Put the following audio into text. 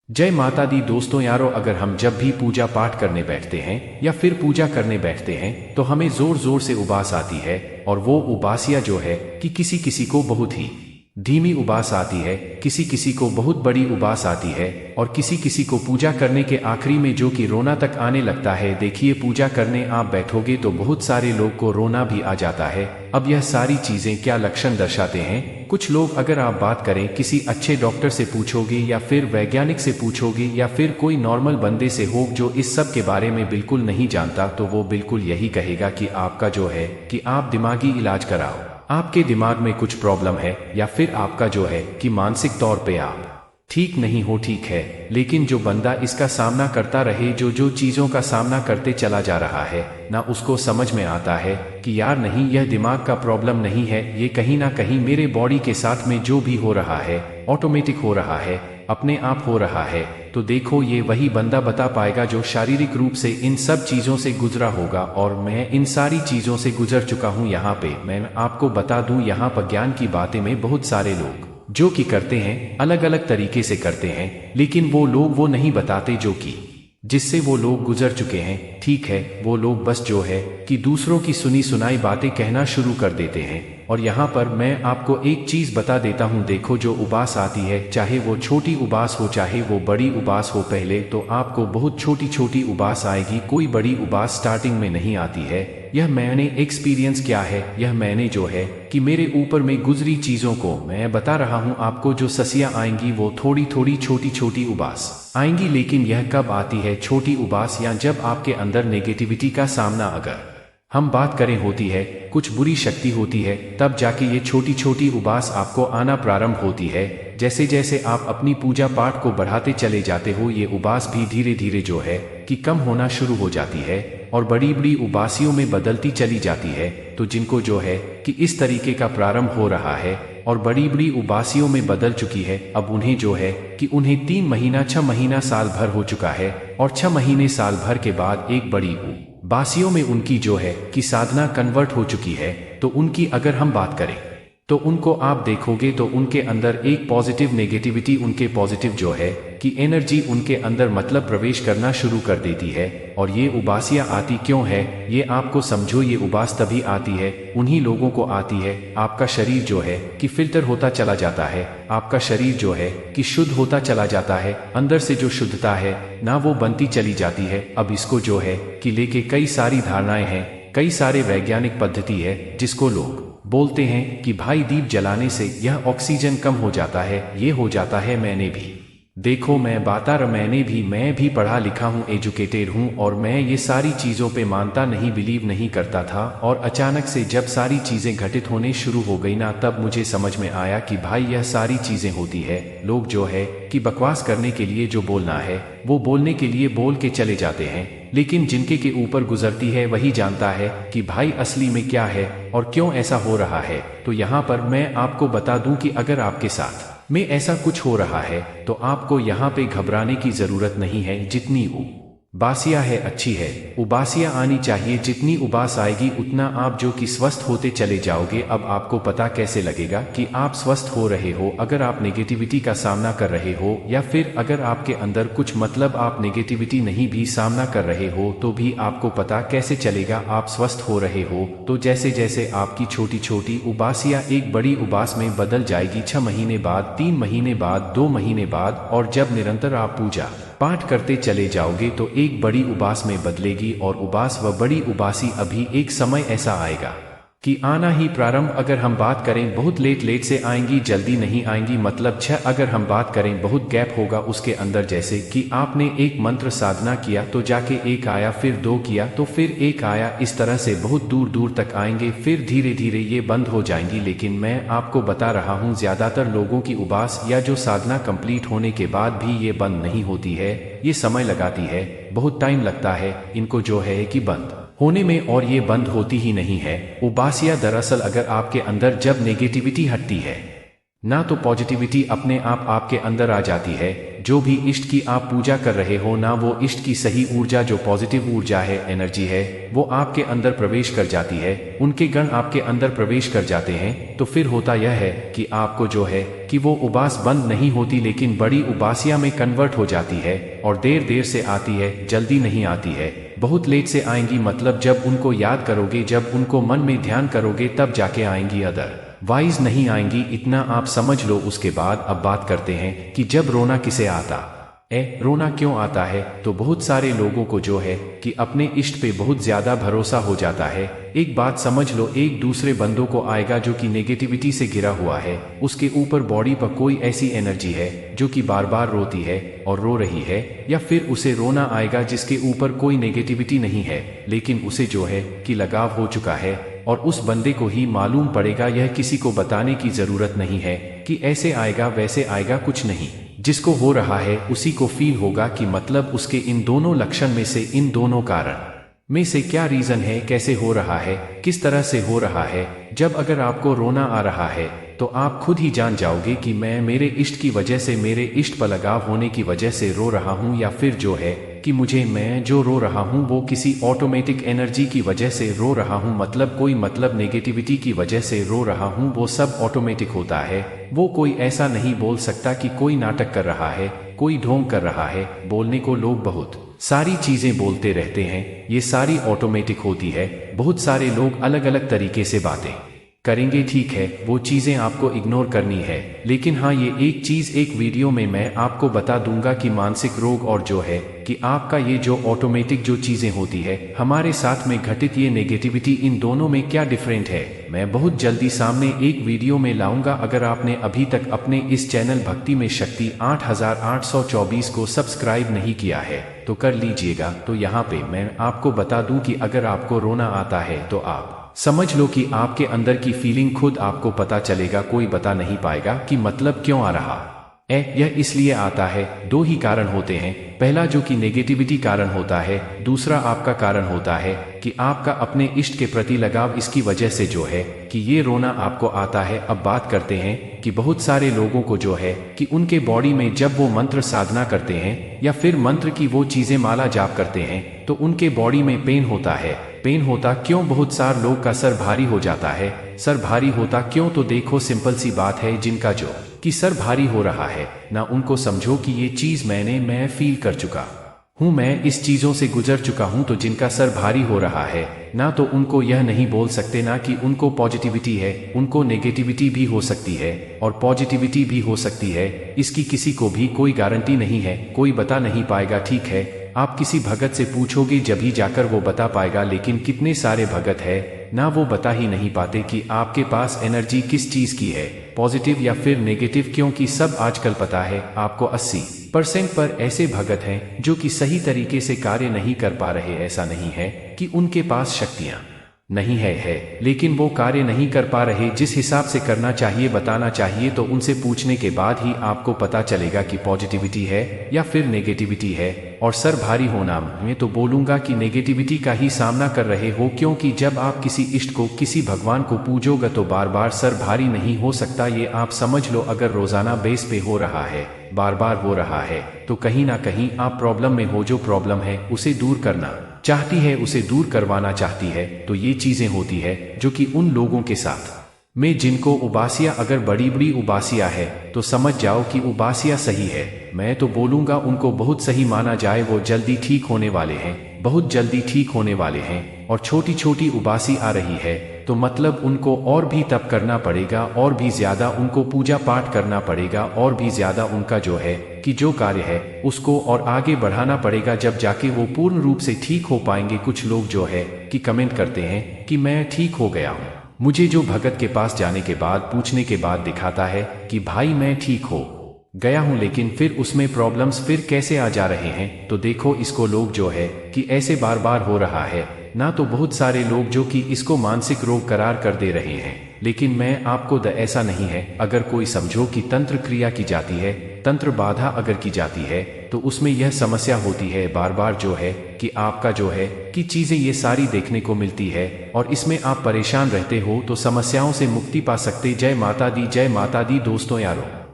जय माता दी दोस्तों यारों, अगर हम जब भी पूजा पाठ करने बैठते हैं या फिर पूजा करने बैठते हैं तो हमें जोर जोर से उबास आती है। और वो उबासियाँ जो है कि किसी किसी को बहुत ही धीमी उबास आती है, किसी किसी को बहुत बड़ी उबास आती है और किसी किसी को पूजा करने के आखिरी में जो कि रोना तक आने लगता है। देखिए, पूजा करने आप बैठोगे तो बहुत सारे लोग को रोना भी आ जाता है। अब यह सारी चीजें क्या लक्षण दर्शाते हैं? कुछ लोग, अगर आप बात करें किसी अच्छे डॉक्टर से पूछोगे या फिर वैज्ञानिक से पूछोगे या फिर कोई नॉर्मल बंदे से हो जो इस सब के बारे में बिल्कुल नहीं जानता, तो वो बिल्कुल यही कहेगा कि आपका जो है कि आप दिमागी इलाज कराओ, आपके दिमाग में कुछ प्रॉब्लम है या फिर आपका जो है कि मानसिक तौर पे आप ठीक नहीं हो। ठीक है, लेकिन जो बंदा इसका सामना करता रहे, जो चीजों का सामना करते चला जा रहा है ना, उसको समझ में आता है कि यार नहीं, यह दिमाग का प्रॉब्लम नहीं है, ये कहीं ना कहीं मेरे बॉडी के साथ में जो भी हो रहा है ऑटोमेटिक हो रहा है, अपने आप हो रहा है। तो देखो, ये वही बंदा बता पाएगा जो शारीरिक रूप से इन सब चीजों से गुजरा होगा। और मैं इन सारी चीजों से गुजर चुका हूँ। यहाँ पे मैं आपको बता दूं, यहाँ पर ज्ञान की बातें में बहुत सारे लोग जो कि करते हैं, अलग अलग तरीके से करते हैं, लेकिन वो लोग वो नहीं बताते जो कि जिससे वो लोग गुजर चुके हैं। ठीक है, वो लोग बस जो है कि दूसरों की सुनी सुनाई बातें कहना शुरू कर देते हैं। और यहाँ पर मैं आपको एक चीज बता देता हूँ, देखो, जो उबास आती है, चाहे वो छोटी उबास हो चाहे वो बड़ी उबास हो, पहले तो आपको बहुत छोटी छोटी उबास आएगी, कोई बड़ी उबास स्टार्टिंग में नहीं आती है। यह मैंने एक्सपीरियंस किया है, यह मैंने जो है कि मेरे ऊपर में गुजरी चीजों को मैं बता रहा हूँ आपको। जो ससियां आएंगी वो थोड़ी थोड़ी छोटी छोटी उबास आएंगी, लेकिन यह कब आती है छोटी उबास? या जब आपके अंदर नेगेटिविटी का सामना, अगर हम बात करें, होती है, कुछ बुरी शक्ति होती है, तब जाके ये छोटी छोटी उबास आपको आना प्रारंभ होती है। जैसे जैसे आप अपनी पूजा पाठ को बढ़ाते चले जाते हो, ये उबास भी धीरे धीरे जो है कि कम होना शुरू हो जाती है और बड़ी बड़ी उबासियों में बदलती चली जाती है। तो जिनको जो है कि इस तरीके का प्रारंभ हो रहा है और बड़ी बड़ी उबासियों में बदल चुकी है, अब उन्हें जो है कि उन्हें 3 महीना 6 महीना साल भर हो चुका है और 6 महीने साल भर के बाद एक बड़ी उबासियों में उनकी जो है कि साधना कन्वर्ट हो चुकी है। तो उनकी अगर हम बात करें तो उनको आप देखोगे तो उनके अंदर एक पॉजिटिव नेगेटिविटी, उनके पॉजिटिव जो है कि एनर्जी उनके अंदर मतलब प्रवेश करना शुरू कर देती है। और ये उबासियां आती क्यों है, ये आपको समझो। ये उबास तभी आती है, उन्हीं लोगों को आती है, आपका शरीर जो है कि फिल्टर होता चला जाता है, आपका शरीर जो है कि शुद्ध होता चला जाता है, अंदर से जो शुद्धता है ना वो बनती चली जाती है। अब इसको जो है कि लेके कई सारी धारणाएं हैं, कई सारे वैज्ञानिक पद्धति है, जिसको लोग बोलते हैं कि भाई दीप जलाने से यह ऑक्सीजन कम हो जाता है, ये हो जाता है। मैंने भी देखो, मैं भी पढ़ा लिखा हूँ, एजुकेटेड हूँ, और मैं ये सारी चीज़ों पे मानता नहीं, बिलीव नहीं करता था। और अचानक से जब सारी चीज़ें घटित होने शुरू हो गई ना, तब मुझे समझ में आया कि भाई यह सारी चीज़ें होती है। लोग जो है कि बकवास करने के लिए जो बोलना है वो बोलने के लिए बोल के चले जाते हैं, लेकिन जिनके के ऊपर गुजरती है वही जानता है कि भाई असली में क्या है और क्यों ऐसा हो रहा है। तो यहाँ पर मैं आपको बता दूं कि अगर आपके साथ में ऐसा कुछ हो रहा है तो आपको यहाँ पे घबराने की जरूरत नहीं है। जितनी उबासियाँ है अच्छी है, उबासियाँ आनी चाहिए, जितनी उबास आएगी उतना आप जो कि स्वस्थ होते चले जाओगे। अब आपको पता कैसे लगेगा कि आप स्वस्थ हो रहे हो? अगर आप नेगेटिविटी का सामना कर रहे हो या फिर अगर आपके अंदर कुछ मतलब आप नेगेटिविटी नहीं भी सामना कर रहे हो, तो भी आपको पता कैसे चलेगा आप स्वस्थ हो रहे हो? तो जैसे जैसे आपकी छोटी छोटी उबासियाँ एक बड़ी उबास में बदल जाएगी, 6 महीने बाद, 3 महीने बाद, 2 महीने बाद, और जब निरंतर आप पूजा पाठ करते चले जाओगे तो एक बड़ी उबास में बदलेगी। और उबास व बड़ी उबासी अभी एक समय ऐसा आएगा कि आना ही प्रारंभ, अगर हम बात करें बहुत लेट से आएंगी, जल्दी नहीं आएंगी। मतलब 6, अगर हम बात करें बहुत गैप होगा उसके अंदर, जैसे कि आपने एक मंत्र साधना किया तो जाके 1 आया, फिर 2 किया तो फिर 1 आया, इस तरह से बहुत दूर दूर तक आएंगे, फिर धीरे धीरे ये बंद हो जाएंगी। लेकिन मैं आपको बता रहा हूँ, ज्यादातर लोगों की उबास या जो साधना कंप्लीट होने के बाद भी ये बंद नहीं होती है, ये समय लगाती है, बहुत टाइम लगता है इनको जो है कि बंद होने में, और ये बंद होती ही नहीं है उबासियाँ। दरअसल अगर आपके अंदर जब नेगेटिविटी हटती है, ना तो पॉजिटिविटी अपने आप आपके अंदर आ जाती है, जो भी इष्ट की आप पूजा कर रहे हो ना वो इष्ट की सही ऊर्जा जो पॉजिटिव ऊर्जा है, एनर्जी है, वो आपके अंदर प्रवेश कर जाती है, उनके गण आपके अंदर प्रवेश कर जाते हैं। तो फिर होता यह है कि आपको जो है कि वो उबास बंद नहीं होती लेकिन बड़ी उबासिया में कन्वर्ट हो जाती है, और देर देर से आती है, जल्दी नहीं आती है, बहुत लेट से आएंगी। मतलब जब उनको याद करोगे, जब उनको मन में ध्यान करोगे तब जाके आएंगी, अदर वाइज नहीं आएंगी। इतना आप समझ लो। उसके बाद अब बात करते हैं कि जब रोना किसे आता रोना क्यों आता है। तो बहुत सारे लोगों को जो है कि अपने इष्ट पे बहुत ज्यादा भरोसा हो जाता है। एक बात समझ लो, एक दूसरे बंदों को आएगा जो कि नेगेटिविटी से घिरा हुआ है, उसके ऊपर बॉडी पर कोई ऐसी एनर्जी है जो कि बार बार रोती है और रो रही है, या फिर उसे रोना आएगा जिसके ऊपर कोई नेगेटिविटी नहीं है लेकिन उसे जो है कि लगाव हो चुका है, और उस बंदे को ही मालूम पड़ेगा। यह किसी को बताने की जरूरत नहीं है कि ऐसे आएगा वैसे आएगा, कुछ नहीं। जिसको हो रहा है उसी को फील होगा कि मतलब उसके इन दोनों लक्षण में से, इन दोनों कारण में से क्या रीजन है, कैसे हो रहा है, किस तरह से हो रहा है। जब अगर आपको रोना आ रहा है तो आप खुद ही जान जाओगे कि मैं मेरे इष्ट की वजह से, मेरे इष्ट पर लगाव होने की वजह से रो रहा हूँ, या फिर जो है कि मैं जो रो रहा हूँ वो किसी ऑटोमेटिक एनर्जी की वजह से रो रहा हूँ। मतलब कोई मतलब नेगेटिविटी की वजह से रो रहा हूँ, वो सब ऑटोमेटिक होता है। वो कोई ऐसा नहीं बोल सकता कि कोई नाटक कर रहा है, कोई ढोंग कर रहा है। बोलने को लोग बहुत सारी चीजें बोलते रहते हैं, ये सारी ऑटोमेटिक होती है। बहुत सारे लोग अलग अलग तरीके से बातें करेंगे, ठीक है, वो चीजें आपको इग्नोर करनी है। लेकिन हाँ, ये एक चीज एक वीडियो में मैं आपको बता दूंगा कि मानसिक रोग और जो है कि आपका ये जो ऑटोमेटिक जो चीजें होती है हमारे साथ में घटित, ये नेगेटिविटी, इन दोनों में क्या डिफरेंट है, मैं बहुत जल्दी सामने एक वीडियो में लाऊंगा। अगर आपने अभी तक अपने इस चैनल भक्ति में शक्ति 8824 को सब्सक्राइब नहीं किया है तो कर लीजिएगा। तो यहाँ पे मैं आपको बता दूं कि अगर आपको रोना आता है तो आप समझ लो कि आपके अंदर की फीलिंग खुद आपको पता चलेगा, कोई बता नहीं पाएगा कि मतलब क्यों आ रहा यह इसलिए आता है। दो ही कारण होते हैं, पहला जो कि नेगेटिविटी कारण होता है, दूसरा आपका कारण होता है कि आपका अपने इष्ट के प्रति लगाव, इसकी वजह से जो है कि ये रोना आपको आता है। अब बात करते हैं कि बहुत सारे लोगों को जो है कि उनके बॉडी में जब वो मंत्र साधना करते हैं या फिर मंत्र की वो चीजें माला जाप करते हैं तो उनके बॉडी में पेन होता है। पेन होता क्यों? बहुत सारे लोग का सर भारी हो जाता है। सर भारी होता क्यों? तो देखो सिंपल सी बात है, जिनका जो कि सर भारी हो रहा है ना, उनको समझो कि ये चीज मैं फील कर चुका हूँ, मैं इस चीजों से गुजर चुका हूँ। तो जिनका सर भारी हो रहा है ना, तो उनको यह नहीं बोल सकते ना कि उनको पॉजिटिविटी है, उनको नेगेटिविटी भी हो सकती है और पॉजिटिविटी भी हो सकती है। इसकी किसी को भी कोई गारंटी नहीं है, कोई बता नहीं पाएगा। ठीक है, आप किसी भगत से पूछोगे जब ही जाकर वो बता पाएगा, लेकिन कितने सारे भगत है ना, वो बता ही नहीं पाते कि आपके पास एनर्जी किस चीज की है, पॉजिटिव या फिर नेगेटिव। क्योंकि सब आजकल पता है आपको 80% पर ऐसे भगत हैं जो कि सही तरीके से कार्य नहीं कर पा रहे। ऐसा नहीं है कि उनके पास शक्तियां नहीं है, लेकिन वो कार्य नहीं कर पा रहे जिस हिसाब से करना चाहिए, बताना चाहिए। तो उनसे पूछने के बाद ही आपको पता चलेगा कि पॉजिटिविटी है या फिर नेगेटिविटी है। और सर भारी होना, मैं तो बोलूंगा कि नेगेटिविटी का ही सामना कर रहे हो, क्योंकि जब आप किसी इष्ट को, किसी भगवान को पूजोगे तो बार बार सर भारी नहीं हो सकता। ये आप समझ लो। अगर रोजाना बेस पे हो रहा है, बार बार हो रहा है, तो कहीं ना कहीं आप प्रॉब्लम में हो। जो प्रॉब्लम है उसे दूर करना चाहती है, उसे दूर करवाना चाहती है। तो ये चीजें होती है जो कि उन लोगों के साथ में जिनको उबासिया, अगर बड़ी बड़ी उबासिया है तो समझ जाओ कि उबासिया सही है। मैं तो बोलूंगा उनको बहुत सही माना जाए, वो जल्दी ठीक होने वाले हैं, बहुत जल्दी ठीक होने वाले हैं। और छोटी छोटी उबासी आ रही है तो मतलब उनको और भी तप करना पड़ेगा, और भी ज्यादा उनको पूजा पाठ करना पड़ेगा, और भी ज्यादा उनका जो है कि जो कार्य है उसको और आगे बढ़ाना पड़ेगा, जब जाके वो पूर्ण रूप से ठीक हो पाएंगे। कुछ लोग जो है कि कमेंट करते हैं कि मैं ठीक हो गया हूँ, मुझे जो भगत के पास जाने के बाद, पूछने के बाद दिखाता है कि भाई मैं ठीक हो गया हूं, लेकिन फिर उसमें प्रॉब्लम्स फिर कैसे आ जा रहे हैं। तो देखो इसको लोग जो है कि ऐसे बार बार हो रहा है ना तो बहुत सारे लोग जो कि इसको मानसिक रोग करार कर दे रहे हैं, लेकिन मैं आपको ऐसा नहीं है। अगर कोई समझो कि तंत्र क्रिया की जाती है, तंत्र बाधा अगर की जाती है, तो उसमें यह समस्या होती है बार बार जो है कि आपका जो है कि चीजें ये सारी देखने को मिलती है और इसमें आप परेशान रहते हो, तो समस्याओं से मुक्ति पा सकते। जय माता दी, जय माता दी दोस्तों यारों।